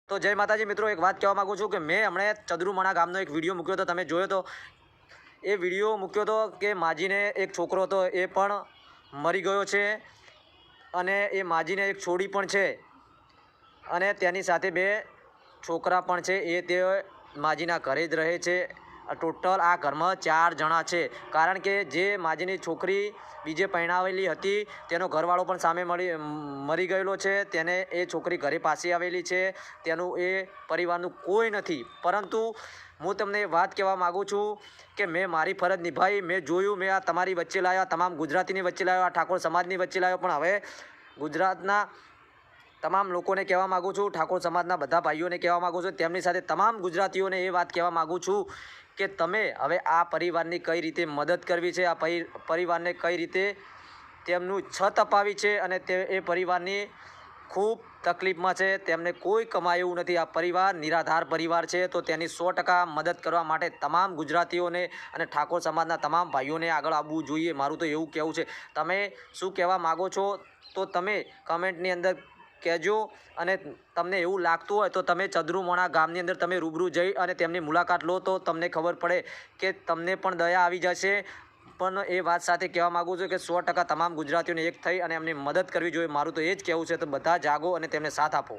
તો જય માતાજી મિત્રો, એક વાત કહેવા માગું છું કે મેં હમણાં ચદરુમણા ગામનો એક વિડીયો મૂક્યો હતો, તમે જોયો તો. એ વિડીયો મૂક્યો હતો કે માજીને એક છોકરો હતો એ પણ મરી ગયો છે અને એ માજીને એક છોડી પણ છે અને તેની સાથે બે છોકરા પણ છે. એ તે માજીના ઘરે જ રહે છે. ટોટલ આ ઘરમાં 4 જણા છે, કારણ કે જે માજીની છોકરી બીજે પરણાવેલી હતી તેનો ઘરવાળો પણ સામે મરી ગયેલો છે. તેને એ છોકરી ઘરે પાછી આવેલી છે. તેનું એ પરિવારનું કોઈ નથી. પરંતુ હું તમને વાત કહેવા માગું છું કે મેં મારી ફરજ નિભાવી. મેં જોયું, મેં આ તમારી વચ્ચે લાવ્યો, તમામ ગુજરાતીની વચ્ચે લાવ્યો, આ ઠાકોર સમાજની વચ્ચે લાવ્યો. પણ હવે ગુજરાતના તમામ લોકોને કહેવા માગું છું, ઠાકોર સમાજના બધા ભાઈઓને કહેવા માગું છું, તેમની સાથે તમામ ગુજરાતીઓને એ વાત કહેવા માગું છું કે તમે હવે આ પરિવારની કઈ રીતે મદદ કરવી છે, આ પરિવારને કઈ રીતે તેમનું છત અપાવી છે અને તે એ પરિવારની ખૂબ તકલીફમાં છે. તેમને કોઈ કમાય એવું નથી. આ પરિવાર નિરાધાર પરિવાર છે. તો તેની 100% મદદ કરવા માટે તમામ ગુજરાતીઓને અને ઠાકોર સમાજના તમામ ભાઈઓને આગળ આવવું જોઈએ. મારું તો એવું કહેવું છે. તમે શું કહેવા માગો છો તો તમે કમેન્ટની અંદર કહેજો. અને તમને એવું લાગતું હોય તો તમે ચદરુમણા ગામની અંદર તમે રૂબરૂ જઈ અને તેમની મુલાકાત લો તો તમને ખબર પડે કે તમને પણ દયા આવી જશે. પણ એ વાત સાથે કહેવા માગું છું કે 100% તમામ ગુજરાતીઓને એક થઈ અને એમની મદદ કરવી જોઈએ. મારું તો એ જ કહેવું છે. તો બધા જાગો અને તેમને સાથ આપો.